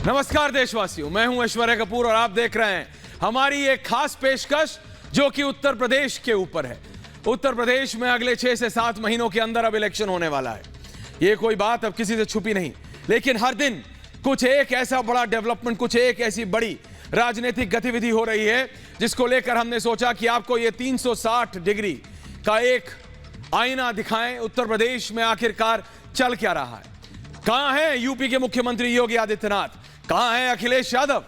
नमस्कार देशवासियों, मैं हूं ऐश्वर्या कपूर और आप देख रहे हैं हमारी एक खास पेशकश जो कि उत्तर प्रदेश के ऊपर है। उत्तर प्रदेश में अगले 6 से 7 महीनों के अंदर अब इलेक्शन होने वाला है। ये कोई बात अब किसी से छुपी नहीं, लेकिन हर दिन कुछ एक ऐसा बड़ा डेवलपमेंट, कुछ एक ऐसी बड़ी राजनीतिक गतिविधि हो रही है जिसको लेकर हमने सोचा कि आपको ये 360 डिग्री का एक आईना दिखाएं। उत्तर प्रदेश में आखिरकार चल क्या रहा है? कहां है यूपी के मुख्यमंत्री योगी आदित्यनाथ? कहां है अखिलेश यादव?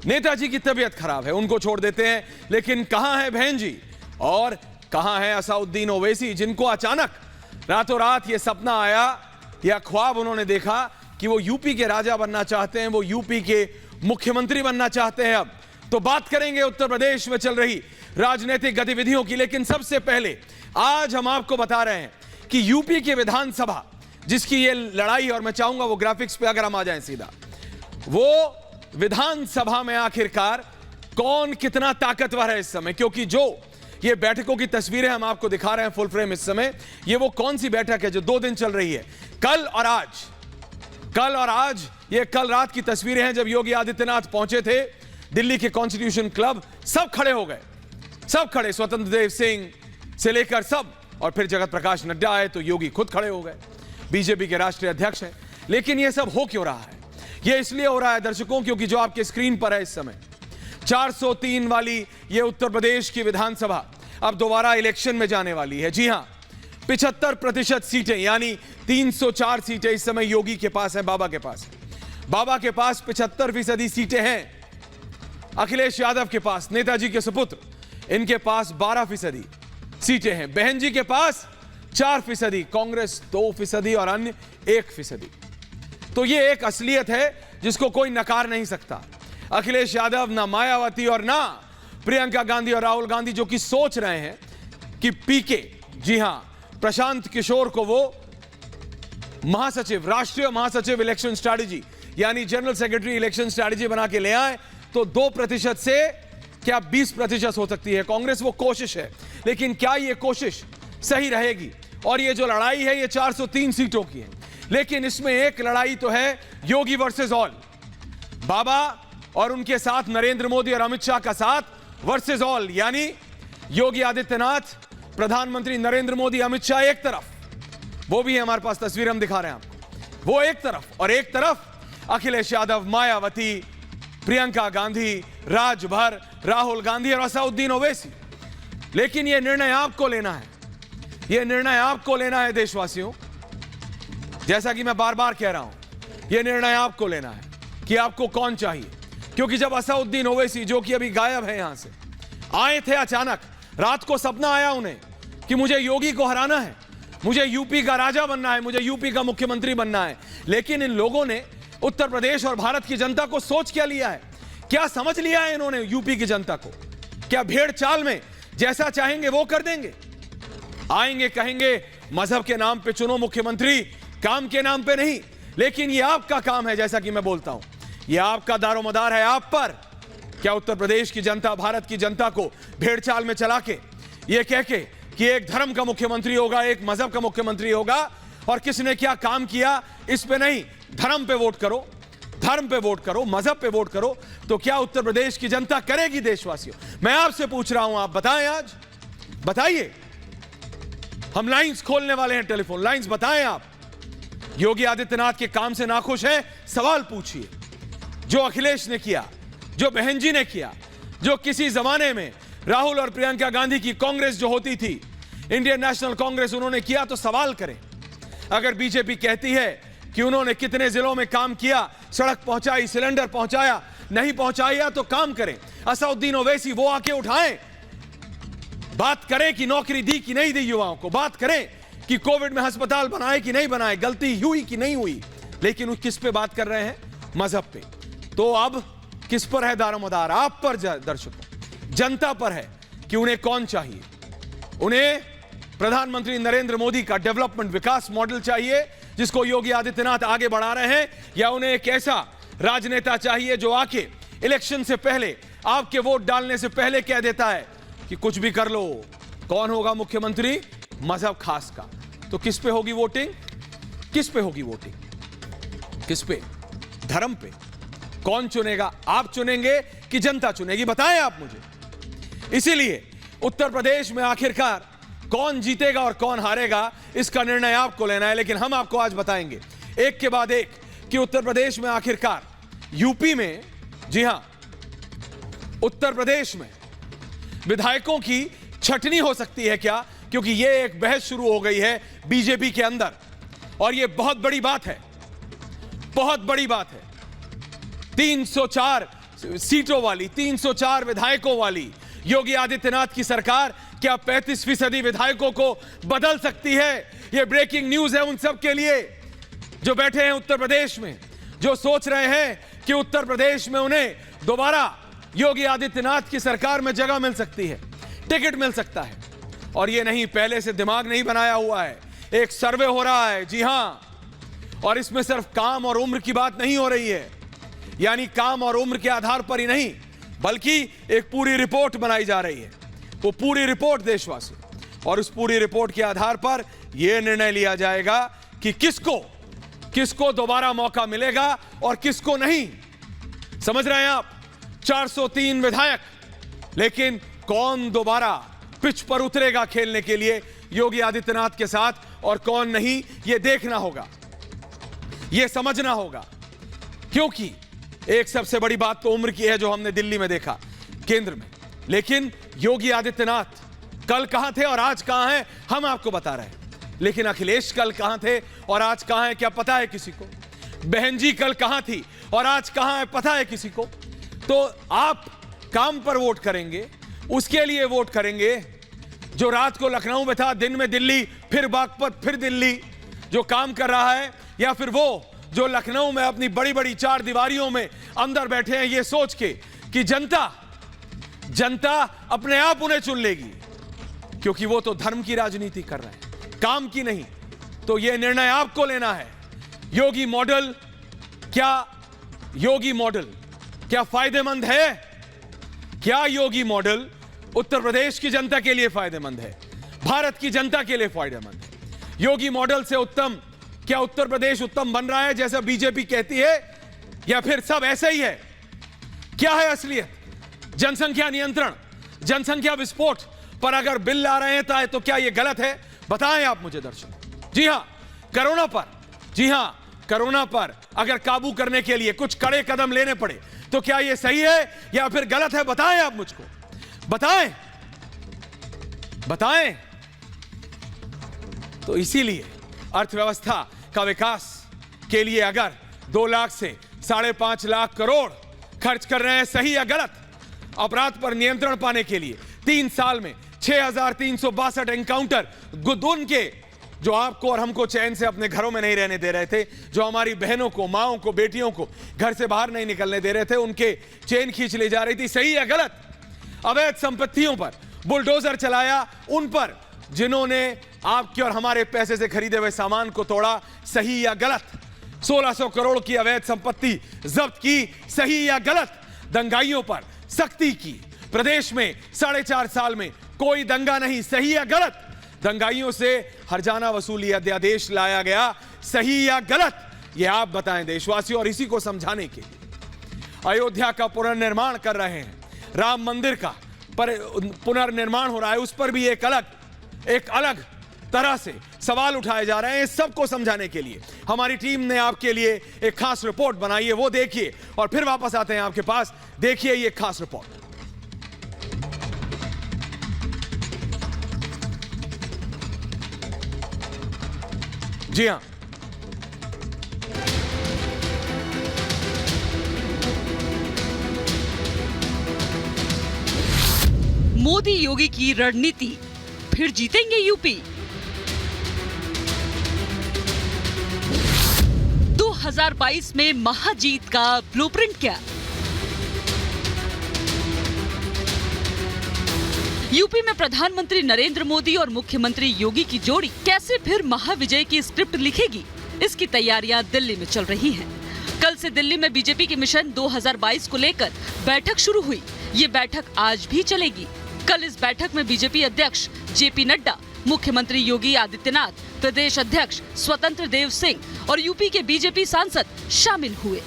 नेताजी की तबीयत खराब है, उनको छोड़ देते हैं, लेकिन कहां है बहन जी? और कहां है असाउद्दीन ओवैसी, जिनको अचानक रातों रात ये सपना आया या ख्वाब उन्होंने देखा कि वो यूपी के राजा बनना चाहते हैं, वो यूपी के मुख्यमंत्री बनना चाहते हैं। अब तो बात करेंगे उत्तर प्रदेश में चल रही राजनीतिक गतिविधियों की, लेकिन सबसे पहले आज हम आपको बता रहे हैं कि यूपी की विधानसभा जिसकी ये लड़ाई, और मैं चाहूंगा वो ग्राफिक्स पे अगर हम आ जाएं सीधा, वो विधानसभा में आखिरकार कौन कितना ताकतवर है इस समय, क्योंकि जो ये बैठकों की तस्वीरें हम आपको दिखा रहे हैं फुल फ्रेम इस समय, ये वो कौन सी बैठक है जो 2 दिन चल रही है, कल और आज। ये कल रात की तस्वीरें हैं जब योगी आदित्यनाथ पहुंचे थे दिल्ली के कॉन्स्टिट्यूशन क्लब। सब खड़े हो गए, सब खड़े, स्वतंत्र देव सिंह से लेकर सब, और फिर जगत प्रकाश नड्डा आए तो योगी खुद खड़े हो गए, बीजेपी के राष्ट्रीय अध्यक्ष हैं। लेकिन यह सब हो क्यों रहा है? यह इसलिए हो रहा है दर्शकों, क्योंकि जो आपके स्क्रीन पर है इस समय 403 वाली ये उत्तर प्रदेश की विधानसभा अब दोबारा इलेक्शन में जाने वाली है। जी हां, 75% सीटें यानी 304 सीटें इस समय योगी के पास है, बाबा के पास। बाबा के पास 75% सीटें हैं, अखिलेश यादव के पास, नेताजी के सुपुत्र, इनके पास 12% सीटें हैं, बहन जी के पास 4%, कांग्रेस 2% और अन्य 1%। तो ये एक असलियत है जिसको कोई नकार नहीं सकता। अखिलेश यादव, ना मायावती और ना प्रियंका गांधी और राहुल गांधी, जो कि सोच रहे हैं कि पीके, जी हां, प्रशांत किशोर को वो महासचिव, राष्ट्रीय महासचिव इलेक्शन स्ट्रैटेजी यानी जनरल सेक्रेटरी इलेक्शन स्ट्रैटेजी बना के ले आए तो 2% से क्या 20% हो सकती है कांग्रेस। वो कोशिश है, लेकिन क्या ये कोशिश सही रहेगी? और ये जो लड़ाई है ये 403 सीटों की है, लेकिन इसमें एक लड़ाई तो है योगी वर्सेस ऑल, बाबा और उनके साथ नरेंद्र मोदी और अमित शाह का साथ वर्सेस ऑल, यानी योगी आदित्यनाथ, प्रधानमंत्री नरेंद्र मोदी, अमित शाह एक तरफ, वो भी है हमारे पास तस्वीर हम दिखा रहे हैं आपको, वो एक तरफ, और एक तरफ अखिलेश यादव, मायावती, प्रियंका गांधी, राजभर, राहुल गांधी और असाउद्दीन ओवैसी। लेकिन यह निर्णय आपको लेना है, यह निर्णय आपको लेना है देशवासियों। जैसा कि मैं बार बार कह रहा हूं, यह निर्णय आपको लेना है कि आपको कौन चाहिए, क्योंकि जब असाउद्दीन ओवैसी, जो कि अभी गायब है यहां से, आए थे अचानक, रात को सपना आया उन्हें कि मुझे योगी को हराना है, मुझे यूपी का राजा बनना है, मुझे यूपी का मुख्यमंत्री बनना है। लेकिन इन लोगों ने उत्तर प्रदेश और भारत की जनता को सोच क्या लिया है, क्या समझ लिया है इन्होंने यूपी की जनता को? क्या भेड़ चाल में जैसा चाहेंगे वो कर देंगे? आएंगे, कहेंगे मजहब के नाम पे चुनो मुख्यमंत्री, काम के नाम पे नहीं। लेकिन ये आपका काम है, जैसा कि मैं बोलता हूं, ये आपका दारोमदार है आप पर। क्या उत्तर प्रदेश की जनता, भारत की जनता को भेड़ चाल में चला के, ये कह के कि एक धर्म का मुख्यमंत्री होगा, एक मजहब का मुख्यमंत्री होगा, और किसने क्या काम किया इस पे नहीं, धर्म पे वोट करो, धर्म पे वोट करो, मजहब पे वोट करो, तो क्या उत्तर प्रदेश की जनता करेगी? देशवासियों, मैं आपसे पूछ रहा हूं, आप बताएं, आज बताइए। हम लाइंस खोलने वाले हैं, टेलीफोन लाइंस, बताएं आप। योगी आदित्यनाथ के काम से नाखुश हैं? सवाल पूछिए। जो अखिलेश ने किया, जो बहन जी ने किया, जो किसी जमाने में राहुल और प्रियंका गांधी की कांग्रेस जो होती थी, इंडियन नेशनल कांग्रेस, उन्होंने किया, तो सवाल करें। अगर बीजेपी कहती है कि उन्होंने कितने जिलों में काम किया, सड़क पहुंचाई, सिलेंडर पहुंचाया, नहीं पहुंचाया, तो काम करें। असाउद्दीन ओवैसी वो आके उठाएं, बात करें कि नौकरी दी कि नहीं दी युवाओं को, बात करें कि कोविड में अस्पताल बनाए कि नहीं बनाए, गलती हुई कि नहीं हुई। लेकिन वो किस पे बात कर रहे हैं? मजहब पे। तो अब किस पर है दारोमदार? आप पर दर्शकों, जनता पर है कि उन्हें कौन चाहिए। उन्हें प्रधानमंत्री नरेंद्र मोदी का डेवलपमेंट, विकास मॉडल चाहिए जिसको योगी आदित्यनाथ आगे बढ़ा रहे हैं, या उन्हें एक ऐसा राजनेता चाहिए जो आके इलेक्शन से पहले, आपके वोट डालने से पहले कह देता है कि कुछ भी कर लो, कौन होगा मुख्यमंत्री? मजहब खास का। तो किस पे होगी वोटिंग? किस पे होगी वोटिंग? किस पे? धर्म पे। कौन चुनेगा? आप चुनेंगे कि जनता चुनेगी? बताएं आप मुझे। इसीलिए उत्तर प्रदेश में आखिरकार कौन जीतेगा और कौन हारेगा, इसका निर्णय आपको लेना है। लेकिन हम आपको आज बताएंगे एक के बाद एक कि उत्तर प्रदेश में आखिरकार, यूपी में, जी हां, उत्तर प्रदेश में विधायकों की छटनी हो सकती है क्या? क्योंकि यह एक बहस शुरू हो गई है बीजेपी के अंदर और यह बहुत बड़ी बात है, बहुत बड़ी बात है। 304 सीटों वाली, 304 विधायकों वाली योगी आदित्यनाथ की सरकार क्या 35% विधायकों को बदल सकती है? यह ब्रेकिंग न्यूज है उन सब के लिए जो बैठे हैं उत्तर प्रदेश में, जो सोच रहे हैं कि उत्तर प्रदेश में उन्हें दोबारा योगी आदित्यनाथ की सरकार में जगह मिल सकती है, टिकट मिल सकता है। और यह नहीं, पहले से दिमाग नहीं बनाया हुआ है, एक सर्वे हो रहा है, जी हां। और इसमें सिर्फ काम और उम्र की बात नहीं हो रही है, यानी काम और उम्र के आधार पर ही नहीं, बल्कि एक पूरी रिपोर्ट बनाई जा रही है। वो पूरी रिपोर्ट देशवासी, और उस पूरी रिपोर्ट के आधार पर यह निर्णय लिया जाएगा कि किसको दोबारा मौका मिलेगा और किसको नहीं। समझ रहे हैं आप? 403 विधायक, लेकिन कौन दोबारा पिच पर उतरेगा खेलने के लिए योगी आदित्यनाथ के साथ और कौन नहीं, यह देखना होगा, यह समझना होगा। क्योंकि एक सबसे बड़ी बात तो उम्र की है जो हमने दिल्ली में देखा, केंद्र में। लेकिन योगी आदित्यनाथ कल कहां थे और आज कहां हैं, हम आपको बता रहे हैं। लेकिन अखिलेश कल कहां थे और आज कहां हैं, क्या पता है किसी को? बहन जी कल कहां थी और आज कहां है, पता है किसी को? तो आप काम पर वोट करेंगे, उसके लिए वोट करेंगे जो रात को लखनऊ में था, दिन में दिल्ली, फिर बागपत, फिर दिल्ली, जो काम कर रहा है, या फिर वो जो लखनऊ में अपनी बड़ी बड़ी 4 दीवारियों में अंदर बैठे हैं ये सोच के कि जनता अपने आप उन्हें चुन लेगी, क्योंकि वो तो धर्म की राजनीति कर रहे हैं, काम की नहीं। तो ये निर्णय आपको लेना है। योगी मॉडल क्या फायदेमंद है? क्या योगी मॉडल उत्तर प्रदेश की जनता के लिए फायदेमंद है, भारत की जनता के लिए फायदेमंद है? योगी मॉडल से उत्तम क्या उत्तर प्रदेश उत्तम बन रहा है जैसा बीजेपी कहती है, या फिर सब ऐसा ही है? क्या है असलियत? जनसंख्या नियंत्रण, जनसंख्या विस्फोट पर अगर बिल ला रहे हैं तो क्या यह गलत है? बताएं आप मुझे दर्शक। जी हां, कोरोना पर अगर काबू करने के लिए कुछ कड़े कदम लेने पड़े तो क्या यह सही है या फिर गलत है? बताएं आप मुझको, बताएं। तो इसीलिए अर्थव्यवस्था का विकास के लिए अगर 2 लाख से 5.5 लाख करोड़ खर्च कर रहे हैं, सही या गलत? अपराध पर नियंत्रण पाने के लिए 3 साल में 6,362 एनकाउंटर, गुदुन के जो आपको और हमको चैन से अपने घरों में नहीं रहने दे रहे थे, जो हमारी बहनों को, माओं को, बेटियों को घर से बाहर नहीं निकलने दे रहे थे, उनके चेन खींच ली जा रही थी, सही या गलत? अवैध संपत्तियों पर बुलडोजर चलाया, उन पर जिन्होंने आपके और हमारे पैसे से खरीदे हुए सामान को तोड़ा, सही या गलत? 1600 करोड़ की अवैध संपत्ति जब्त की, सही या गलत? दंगाइयों पर सख्ती की, प्रदेश में 4.5 साल में कोई दंगा नहीं, सही या गलत? दंगाइयों से हर्जाना वसूली अध्यादेश लाया गया, सही या गलत? यह आप बताएं देशवासियों। और इसी को समझाने के लिए अयोध्या का पुनर्निर्माण कर रहे हैं, राम मंदिर का पुनर्निर्माण हो रहा है, उस पर भी एक अलग तरह से सवाल उठाए जा रहे हैं। सबको समझाने के लिए हमारी टीम ने आपके लिए एक खास रिपोर्ट बनाई है, वो देखिए और फिर वापस आते हैं आपके पास। देखिए ये खास रिपोर्ट। जी हां, मोदी योगी की रणनीति, फिर जीतेंगे यूपी। 2022 में महाजीत का ब्लूप्रिंट क्या? यूपी में प्रधानमंत्री नरेंद्र मोदी और मुख्यमंत्री योगी की जोड़ी कैसे फिर महाविजय की स्क्रिप्ट लिखेगी, इसकी तैयारियां दिल्ली में चल रही हैं। कल से दिल्ली में बीजेपी की मिशन 2022 को लेकर बैठक शुरू हुई। ये बैठक आज भी चलेगी। कल इस बैठक में बीजेपी अध्यक्ष जेपी नड्डा, मुख्यमंत्री योगी आदित्यनाथ, प्रदेश अध्यक्ष स्वतंत्र देव सिंह और यूपी के बीजेपी सांसद शामिल हुए।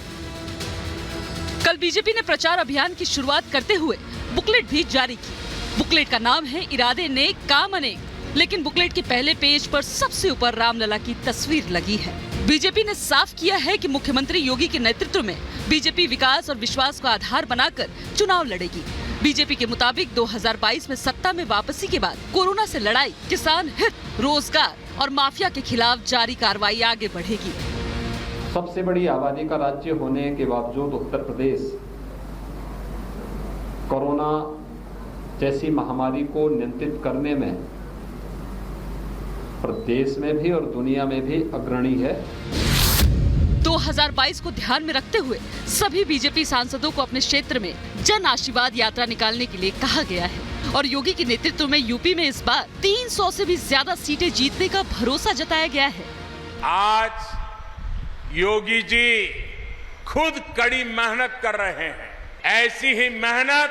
कल बीजेपी ने प्रचार अभियान की शुरुआत करते हुए बुकलेट भी जारी की। बुकलेट का नाम है इरादे नेक काम अनेक, लेकिन बुकलेट के पहले पेज पर सबसे ऊपर रामलला की तस्वीर लगी है। बीजेपी ने साफ किया है कि मुख्यमंत्री योगी के नेतृत्व में बीजेपी विकास और विश्वास को आधार बनाकर चुनाव लड़ेगी। बीजेपी के मुताबिक 2022 में सत्ता में वापसी के बाद कोरोना से लड़ाई, किसान हित, रोजगार और माफिया के खिलाफ जारी कार्रवाई आगे बढ़ेगी। सबसे बड़ी आबादी का राज्य होने के बावजूद उत्तर प्रदेश कोरोना जैसी महामारी को नियंत्रित करने में प्रदेश में भी और दुनिया में भी अग्रणी है। 2022 को ध्यान में रखते हुए सभी बीजेपी सांसदों को अपने क्षेत्र में जन आशीर्वाद यात्रा निकालने के लिए कहा गया है और योगी के नेतृत्व में यूपी में इस बार 300 से भी ज्यादा सीटें जीतने का भरोसा जताया गया है। आज योगी जी खुद कड़ी मेहनत कर रहे हैं। ऐसी ही मेहनत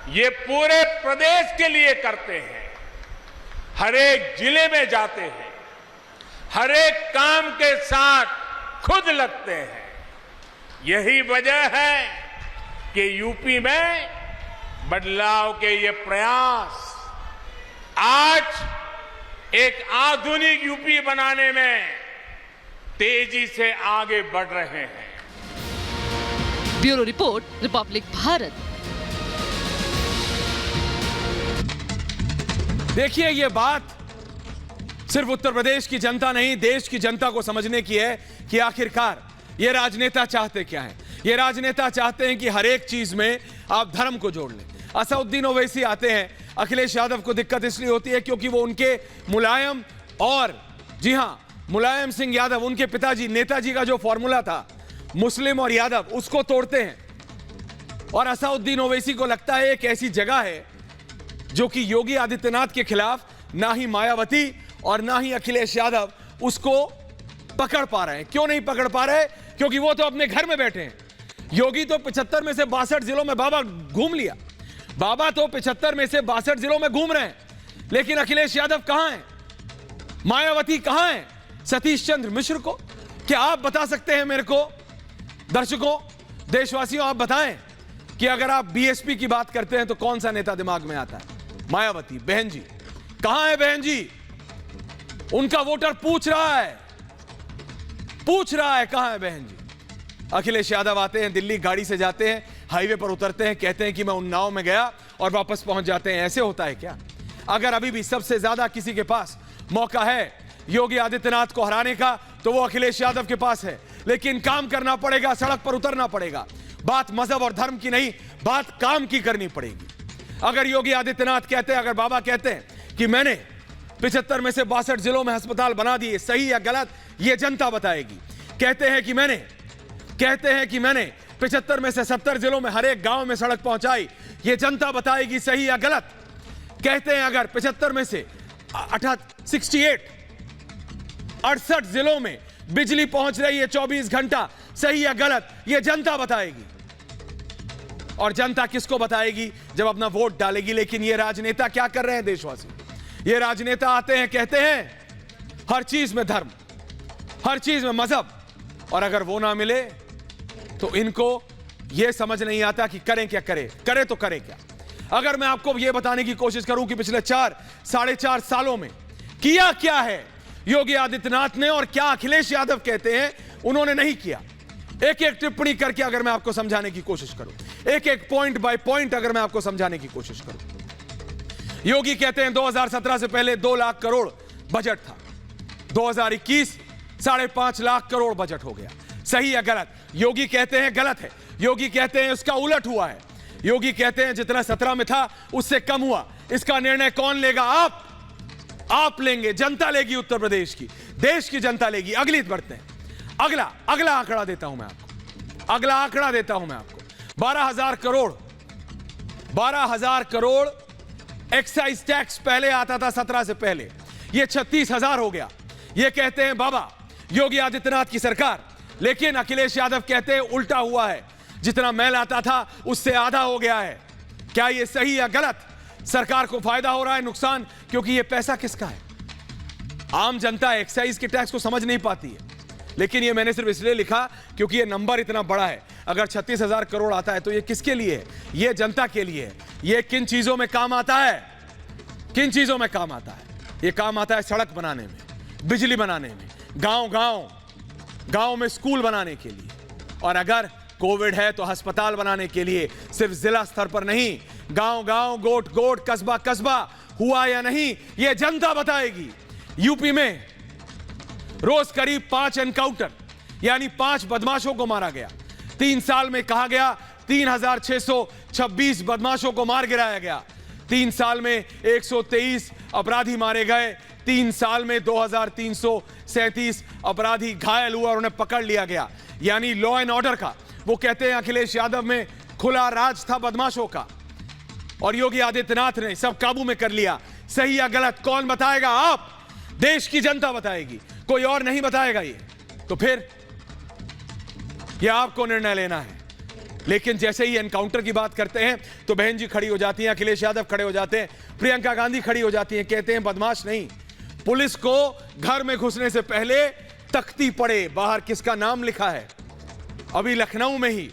ये पूरे प्रदेश के लिए करते हैं। हर एक जिले में जाते हैं, हर एक काम के साथ खुद लगते हैं। यही वजह है कि यूपी में बदलाव के ये प्रयास आज एक आधुनिक यूपी बनाने में तेजी से आगे बढ़ रहे हैं। Bureau report, Republic Bharat. देखिए, ये बात सिर्फ उत्तर प्रदेश की जनता नहीं, देश की जनता को समझने की है कि आखिरकार ये राजनेता चाहते क्या हैं। ये राजनेता चाहते हैं कि हर एक चीज में आप धर्म को जोड़ लें। असदुद्दीन ओवैसी आते हैं, अखिलेश यादव को दिक्कत इसलिए होती है क्योंकि वो उनके मुलायम और जी हां मुलायम सिंह यादव, उनके पिताजी नेताजी का जो फॉर्मूला था मुस्लिम और यादव, उसको तोड़ते हैं। और असदुद्दीन ओवैसी को लगता है एक ऐसी जगह है जो कि योगी आदित्यनाथ के खिलाफ ना ही मायावती और ना ही अखिलेश यादव उसको पकड़ पा रहे हैं। क्यों नहीं पकड़ पा रहे? क्योंकि वो तो अपने घर में बैठे हैं। योगी तो 75 में से 62 जिलों में बाबा घूम लिया। बाबा तो 75 में से 62 जिलों में घूम रहे हैं, लेकिन अखिलेश यादव कहां हैं? मायावती कहां हैं? सतीश चंद्र मिश्र को क्या आप बता सकते हैं मेरे को? दर्शकों, देशवासियों, आप बताएं कि अगर आप बीएसपी की बात करते हैं तो कौन सा नेता दिमाग में आता है? मायावती बहन जी कहां है? बहन जी, उनका वोटर पूछ रहा है कहां है बहन जी? अखिलेश यादव आते हैं, दिल्ली गाड़ी से जाते हैं, हाईवे पर उतरते हैं, कहते हैं कि मैं उन्नाव में गया और वापस पहुंच जाते हैं। ऐसे होता है क्या? अगर अभी भी सबसे ज्यादा किसी के पास मौका है योगी आदित्यनाथ को हराने का तो वो अखिलेश यादव के पास है, लेकिन काम करना पड़ेगा, सड़क पर उतरना पड़ेगा। बात मजहब और धर्म की नहीं, बात काम की करनी पड़ेगी। अगर योगी आदित्यनाथ कहते हैं, अगर बाबा कहते हैं कि मैंने 75 में से 62 जिलों में अस्पताल बना दिए, सही या गलत ये जनता बताएगी। कहते हैं कि मैंने 75 में से 70 जिलों में हर एक गांव में सड़क पहुंचाई, ये जनता बताएगी सही या गलत। कहते हैं अगर 75 में से 68 जिलों में बिजली पहुंच रही है 24 घंटा, सही या गलत ये जनता बताएगी। और जनता किसको बताएगी? जब अपना वोट डालेगी। लेकिन ये राजनेता क्या कर रहे हैं देशवासी? ये राजनेता आते हैं, कहते हैं हर चीज में धर्म, हर चीज में मजहब, और अगर वो ना मिले तो इनको ये समझ नहीं आता कि करें क्या, करे तो करें क्या। अगर मैं आपको ये बताने की कोशिश करूं कि पिछले 4-4.5 सालों में किया क्या है योगी आदित्यनाथ ने और क्या अखिलेश यादव कहते हैं उन्होंने नहीं किया, एक एक टिप्पणी करके अगर मैं आपको समझाने की कोशिश करूं, एक एक पॉइंट बाय पॉइंट अगर मैं आपको समझाने की कोशिश करूं। योगी कहते हैं 2017 से पहले 2 लाख करोड़ बजट था, 2021 5.5 लाख करोड़ बजट हो गया। सही या गलत? योगी कहते हैं गलत है। योगी कहते हैं उसका उलट हुआ है। योगी कहते हैं जितना 17 में था उससे कम हुआ। इसका निर्णय कौन लेगा? आप लेंगे, जनता लेगी, उत्तर प्रदेश की, देश की जनता लेगी। अगली बढ़ते हैं, अगला आंकड़ा देता हूं मैं आपको, अगला आंकड़ा देता हूं मैं आपको। 12,000 करोड़ एक्साइज टैक्स पहले आता था 17 से पहले, ये 36,000 हो गया। ये कहते हैं बाबा योगी आदित्यनाथ की सरकार, लेकिन अखिलेश यादव कहते हैं उल्टा हुआ है, जितना मैल आता था उससे आधा हो गया है। क्या ये सही या गलत? सरकार को फायदा हो रहा है, नुकसान? क्योंकि ये पैसा किसका है? आम जनता एक्साइज के टैक्स को समझ नहीं पाती है, लेकिन ये मैंने सिर्फ इसलिए लिखा क्योंकि ये नंबर इतना बड़ा है। अगर 36,000 करोड़ आता है तो ये किसके लिए है? ये जनता के लिए है। ये किन चीजों में काम आता है? किन चीजों में काम आता है? ये काम आता है सड़क बनाने में, बिजली बनाने में, गांव में स्कूल बनाने के लिए, और अगर कोविड है तो अस्पताल बनाने के लिए। सिर्फ जिला स्तर पर नहीं, गांव गोट कस्बा हुआ या नहीं, यह जनता बताएगी। यूपी में रोज करीब 5 एनकाउंटर यानी 5 बदमाशों को मारा गया। 3 साल में कहा गया 3,626 बदमाशों को मार गिराया गया। 3 साल में 123 अपराधी मारे गए। 3 साल में 2,337 अपराधी घायल हुए और उन्हें पकड़ लिया गया। यानी लॉ एंड ऑर्डर का, वो कहते हैं अखिलेश यादव में खुला राज था बदमाशों का, और योगी आदित्यनाथ ने सब काबू में कर लिया। सही या गलत कौन बताएगा? आप, देश की जनता बताएगी, कोई और नहीं बताएगा। ये तो फिर यह आपको निर्णय लेना है। लेकिन जैसे ही एनकाउंटर की बात करते हैं तो बहन जी खड़ी हो जाती हैं, अखिलेश यादव खड़े हो जाते हैं, प्रियंका गांधी खड़ी हो जाती हैं, कहते हैं बदमाश नहीं, पुलिस को घर में घुसने से पहले तख्ती पड़े बाहर किसका नाम लिखा है। अभी लखनऊ में ही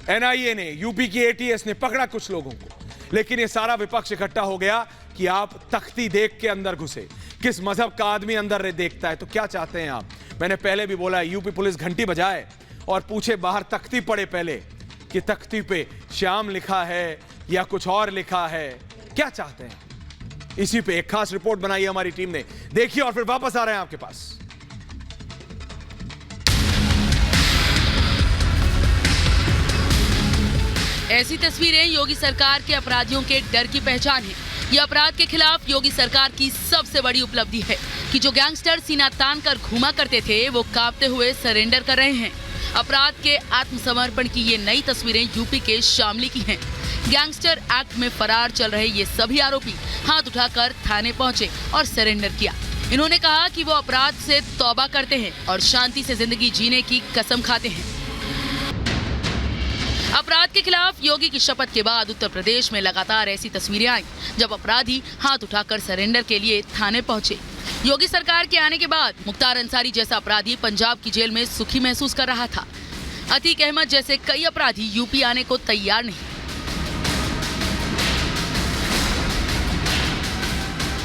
एनआईए ने, यूपी की एटीएस ने पकड़ा कुछ लोगों को, लेकिन ये सारा विपक्ष इकट्ठा हो गया कि आप तख्ती देख के अंदर घुसे। किस मजहब का आदमी अंदर देखता है? तो क्या चाहते हैं आप? मैंने पहले भी बोला, यूपी पुलिस घंटी बजाए और पूछे बाहर तख्ती पड़े पहले कि तख्ती पे श्याम लिखा है या कुछ और लिखा है। क्या चाहते हैं? इसी पे एक खास रिपोर्ट बनाई है हमारी टीम ने, देखिए और फिर वापस आ रहे हैं आपके पास। ऐसी तस्वीरें योगी सरकार के अपराधियों के डर की पहचान है। ये अपराध के खिलाफ योगी सरकार की सबसे बड़ी उपलब्धि है कि जो गैंगस्टर सीना तान कर घूमा करते थे वो कांपते हुए सरेंडर कर रहे हैं। अपराध के आत्मसमर्पण की ये नई तस्वीरें यूपी के शामली की हैं। गैंगस्टर एक्ट में फरार चल रहे ये सभी आरोपी हाथ उठाकर थाने पहुंचे और सरेंडर किया। इन्होंने कहा कि वो अपराध से तौबा करते हैं और शांति से जिंदगी जीने की कसम खाते हैं। अपराध के खिलाफ योगी की शपथ के बाद उत्तर प्रदेश में लगातार ऐसी तस्वीरें आई जब अपराधी हाथ उठाकर सरेंडर के लिए थाने पहुंचे। योगी सरकार के आने के बाद मुख्तार अंसारी जैसा अपराधी पंजाब की जेल में सुखी महसूस कर रहा था। अतीक अहमद जैसे कई अपराधी यूपी आने को तैयार नहीं।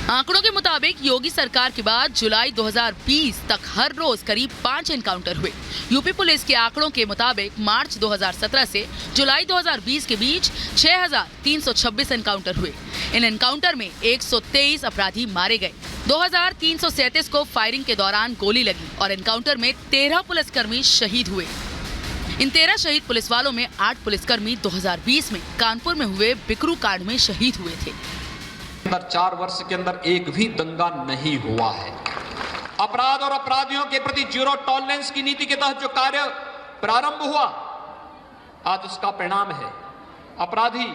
आंकड़ों के मुताबिक योगी सरकार के बाद जुलाई 2020 तक हर रोज करीब 5 एनकाउंटर हुए। यूपी पुलिस के आंकड़ों के मुताबिक मार्च 2017 से जुलाई 2020 के बीच 6,326 एनकाउंटर हुए। इन एनकाउंटर में 123 अपराधी मारे गए। 2,337 को फायरिंग के दौरान गोली लगी और एनकाउंटर में 13 पुलिसकर्मी शहीद हुए। इन 13 शहीद पुलिस वालों में 8 पुलिसकर्मी 2020 में कानपुर में हुए बिकरू कांड में शहीद हुए थे। 4 वर्ष के अंदर एक भी दंगा नहीं हुआ है। अपराध और अपराधियों के प्रति जीरो टॉलरेंस की नीति के तहत जो कार्य प्रारंभ हुआ, आज उसका परिणाम है। अपराधी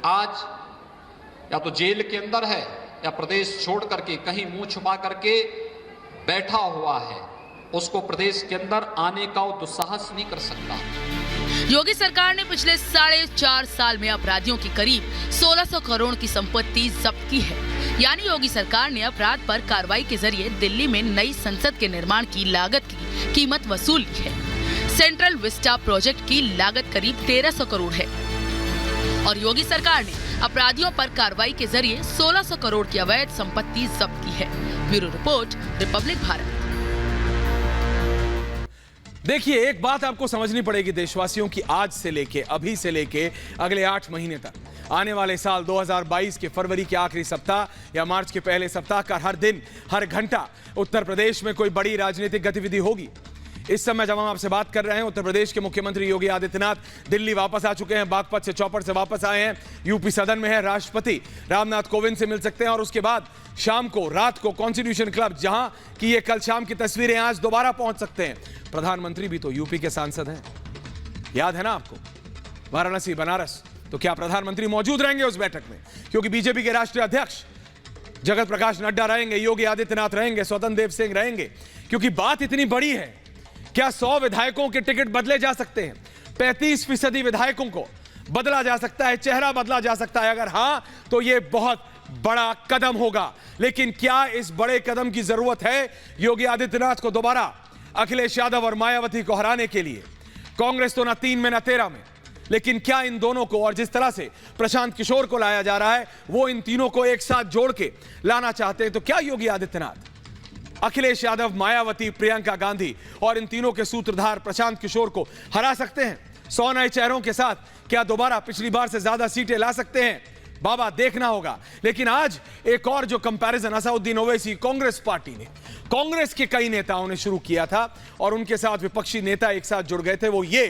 आज या तो जेल के अंदर है या प्रदेश छोड़ करके कहीं मुंह छुपा करके बैठा हुआ है। उसको प्रदेश के अंदर आने का वो दुस्साहस नहीं कर सकता। योगी सरकार ने पिछले 4.5 साल में अपराधियों की करीब 1600 करोड़ की संपत्ति जब्त की है। यानी योगी सरकार ने अपराध पर कार्रवाई के जरिए दिल्ली में नई संसद के निर्माण की लागत की कीमत वसूल की है। सेंट्रल विस्टा प्रोजेक्ट की लागत करीब 1300 करोड़ है और योगी सरकार ने अपराधियों पर कार्रवाई के जरिए 1600 करोड़ की अवैध संपत्ति जब्त की है। Bureau report, Republic Bharat. देखिए, एक बात आपको समझनी पड़ेगी देशवासियों की, आज से लेके, अभी से लेके अगले 8 महीने तक, आने वाले साल 2022 के फरवरी के आखिरी सप्ताह या मार्च के पहले सप्ताह का हर दिन, हर घंटा उत्तर प्रदेश में कोई बड़ी राजनीतिक गतिविधि होगी। इस समय जब हम आपसे बात कर रहे हैं, उत्तर प्रदेश के मुख्यमंत्री योगी आदित्यनाथ दिल्ली वापस आ चुके हैं, बागपत से, चौपड़ से वापस आए हैं। यूपी सदन में है, राष्ट्रपति रामनाथ कोविंद से मिल सकते हैं और उसके बाद शाम को, रात को कॉन्स्टिट्यूशन क्लब, जहां की ये कल शाम की तस्वीरें, आज दोबारा पहुंच सकते हैं। प्रधानमंत्री भी तो यूपी के सांसद हैं, याद है ना आपको, वाराणसी, बनारस। तो क्या प्रधानमंत्री मौजूद रहेंगे उस बैठक में? क्योंकि बीजेपी के राष्ट्रीय अध्यक्ष जगत प्रकाश नड्डा रहेंगे, योगी आदित्यनाथ रहेंगे, स्वतंत्र देव सिंह रहेंगे। क्योंकि बात इतनी बड़ी है, क्या 100 विधायकों के टिकट बदले जा सकते हैं? 35% विधायकों को बदला जा सकता है, चेहरा बदला जा सकता है? अगर हां, तो यह बहुत बड़ा कदम होगा। लेकिन क्या इस बड़े कदम की जरूरत है योगी आदित्यनाथ को दोबारा अखिलेश यादव और मायावती को हराने के लिए? कांग्रेस तो ना 3 में ना 13 में। लेकिन क्या इन दोनों को, और जिस तरह से प्रशांत किशोर को लाया जा रहा है, वो इन तीनों को एक साथ जोड़ के लाना चाहते हैं, तो क्या योगी आदित्यनाथ, अखिलेश यादव, मायावती, प्रियंका गांधी और इन तीनों के सूत्रधार प्रशांत किशोर को हरा सकते हैं? 100 नए चेहरों के साथ क्या दोबारा पिछली बार से ज्यादा सीटें ला सकते हैं? बाबा देखना होगा। लेकिन आज एक और जो कंपैरिजन असाउद्दीन ओवैसी, कांग्रेस पार्टी ने, कांग्रेस के कई नेताओं ने शुरू किया था और उनके साथ विपक्षी नेता एक साथ जुड़ गए थे, वो ये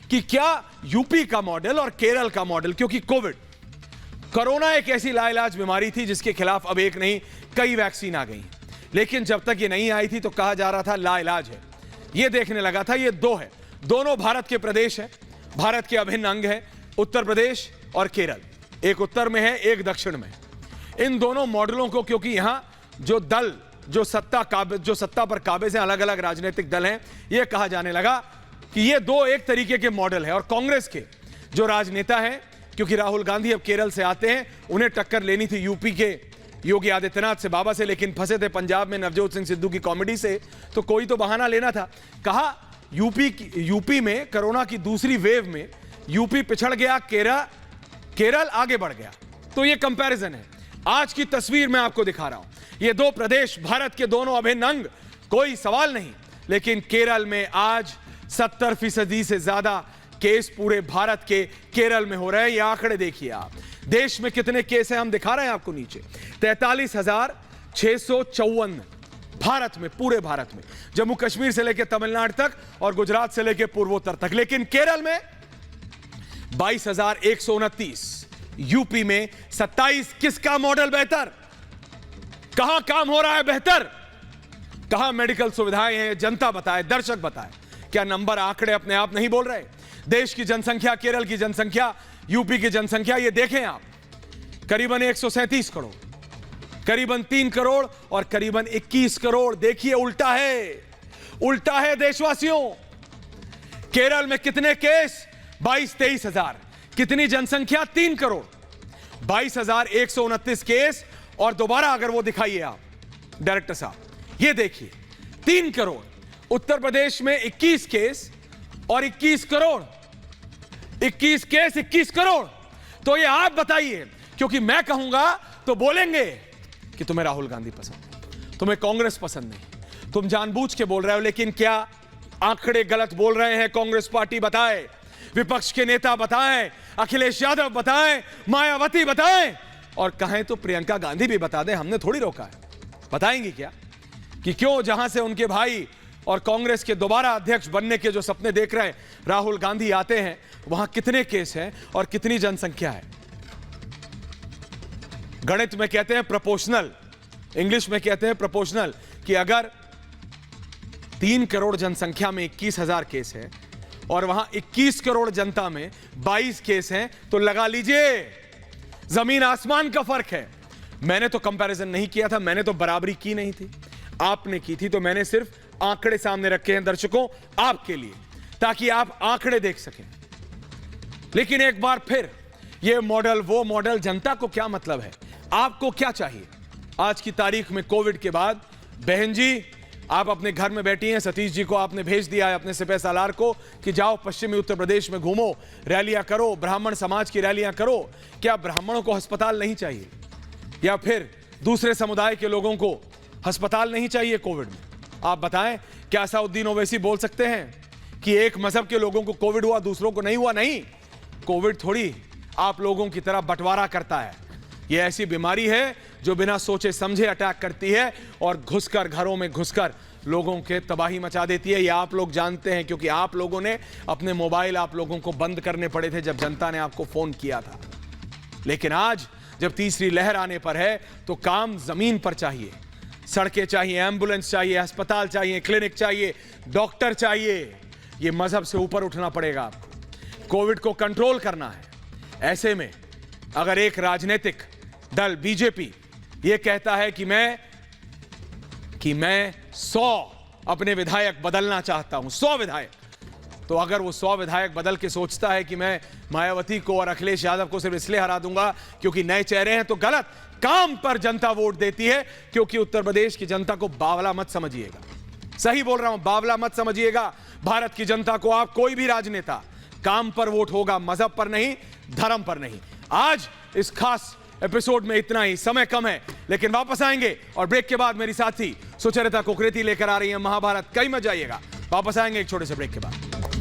कि क्या यूपी का मॉडल और केरल का मॉडल, क्योंकि कोरोना एक ऐसी लाइलाज बीमारी थी जिसके खिलाफ अब एक नहीं कई वैक्सीन आ गई, लेकिन जब तक ये नहीं आई थी तो कहा जा रहा था लाइलाज है। ये देखने लगा था ये दो है, दोनों भारत के प्रदेश है, भारत के अभिन्न अंग है, उत्तर प्रदेश और केरल। एक उत्तर में है, एक दक्षिण में। इन दोनों मॉडलों को, क्योंकि यहां जो दल जो सत्ता पर काबिज हैं, अलग अलग राजनीतिक दल हैं, यह कहा जाने लगा कि ये दो एक तरीके के मॉडल है। और कांग्रेस के जो राजनेता हैं, क्योंकि राहुल गांधी अब केरल से आते हैं, उन्हें टक्कर लेनी थी यूपी के योगी आदित्यनाथ से, बाबा से, लेकिन फंसे थे पंजाब में नवजोत सिंह सिद्धू की कॉमेडी से, तो कोई तो बहाना लेना था। कहा यूपी में कोरोना की दूसरी वेव में यूपी पिछड़ गया, केरल आगे बढ़ गया। तो ये कंपैरिजन है। आज की तस्वीर मैं आपको दिखा रहा हूं। ये दो प्रदेश भारत के दोनों अभिन्न अंग, कोई सवाल नहीं, लेकिन केरल में आज 70% से ज्यादा केस पूरे भारत के केरल में हो रहे हैं। ये आंकड़े देखिए आप। देश में कितने केस हैं हम दिखा रहे हैं आपको नीचे। 43,654 भारत में, पूरे भारत में, जम्मू कश्मीर से लेकर तमिलनाडु तक और गुजरात से लेकर पूर्वोत्तर तक। लेकिन केरल में 22,129, यूपी में 27। किसका मॉडल बेहतर? कहां काम हो रहा है बेहतर? कहां मेडिकल सुविधाएं हैं? जनता बताए, दर्शक बताए। क्या नंबर, आंकड़े अपने आप नहीं बोल रहे? देश की जनसंख्या, केरल की जनसंख्या, यूपी की जनसंख्या, ये देखें आप, करीबन 137 करोड़, करीबन 3 करोड़ और करीबन 21 करोड़। देखिए उल्टा है, उल्टा है देशवासियों। केरल में कितने केस? 22-23 हजार। कितनी जनसंख्या? 3 करोड़। 22,129 केस। और दोबारा अगर वो दिखाइए आप डायरेक्टर साहब, ये देखिए 3 करोड़। उत्तर प्रदेश में 21 केस और 21 करोड़। 21 केस, 21 करोड़। तो ये आप बताइए, क्योंकि मैं कहूंगा तो बोलेंगे कि तुम्हें राहुल गांधी पसंद है, तुम्हें कांग्रेस पसंद नहीं, तुम जानबूझ के बोल रहे हो। लेकिन क्या आंकड़े गलत बोल रहे हैं? कांग्रेस पार्टी बताए, विपक्ष के नेता बताएं, अखिलेश यादव बताएं, मायावती बताएं, और कहें तो प्रियंका गांधी भी बता दें। हमने थोड़ी रोका है। बताएंगी क्या कि क्यों जहां से उनके भाई और कांग्रेस के दोबारा अध्यक्ष बनने के जो सपने देख रहे हैं राहुल गांधी आते हैं, वहां कितने केस हैं और कितनी जनसंख्या है? गणित में कहते हैं प्रोपोर्शनल, इंग्लिश में कहते हैं प्रोपोर्शनल, कि अगर 3 करोड़ जनसंख्या में 21,000 केस है और वहां 21 करोड़ जनता में 22 केस हैं, तो लगा लीजिए जमीन आसमान का फर्क है। मैंने तो कंपैरिजन नहीं किया था, मैंने तो बराबरी की नहीं थी, आपने की थी। तो मैंने सिर्फ आंकड़े सामने रखे हैं दर्शकों आपके लिए, ताकि आप आंकड़े देख सकें। लेकिन एक बार फिर, ये मॉडल वो मॉडल, जनता को क्या मतलब है? आपको क्या चाहिए? आज की तारीख में कोविड के बाद, बहन जी आप अपने घर में बैठी हैं, सतीश जी को आपने भेज दिया है अपने सिपह सालार को कि जाओ पश्चिमी उत्तर प्रदेश में घूमो, रैलियां करो, ब्राह्मण समाज की रैलियां करो। क्या ब्राह्मणों को अस्पताल नहीं चाहिए? या फिर दूसरे समुदाय के लोगों को अस्पताल नहीं चाहिए कोविड में? आप बताएं, क्या असाउद्दीन ओवैसी बोल सकते हैं कि एक मजहब के लोगों को कोविड हुआ, दूसरों को नहीं हुआ? नहीं, कोविड थोड़ी आप लोगों की तरह बंटवारा करता है। यह ऐसी बीमारी है जो बिना सोचे समझे अटैक करती है और घुसकर, घरों में घुसकर लोगों के तबाही मचा देती है। यह आप लोग जानते हैं, क्योंकि आप लोगों ने अपने मोबाइल आप लोगों को बंद करने पड़े थे जब जनता ने आपको फोन किया था। लेकिन आज जब तीसरी लहर आने पर है, तो काम जमीन पर चाहिए। सड़कें चाहिए, एम्बुलेंस चाहिए, अस्पताल चाहिए, क्लिनिक चाहिए, डॉक्टर चाहिए। यह मजहब से ऊपर उठना पड़ेगा आपको। कोविड को कंट्रोल करना है। ऐसे में अगर एक राजनीतिक दल बीजेपी यह कहता है कि मैं 100 अपने विधायक बदलना चाहता हूं, 100 विधायक, तो अगर वो 100 विधायक बदल के सोचता है कि मैं मायावती को और अखिलेश यादव को सिर्फ इसलिए हरा दूंगा क्योंकि नए चेहरे हैं, तो गलत। काम पर जनता वोट देती है, क्योंकि उत्तर प्रदेश की जनता को बावला मत समझिएगा। सही बोल रहा हूं, बावला मत समझिएगा। भारत की जनता को आप कोई भी राजनेता काम पर वोट होगा, मजहब पर नहीं, धर्म पर नहीं। आज इस खास एपिसोड में इतना ही, समय कम है लेकिन वापस आएंगे और ब्रेक के बाद मेरी साथी सुचरिता कुकरेती लेकर आ रही है महाभारत। कहीं मत जाइएगा, वापस आएंगे एक छोटे से ब्रेक के बाद।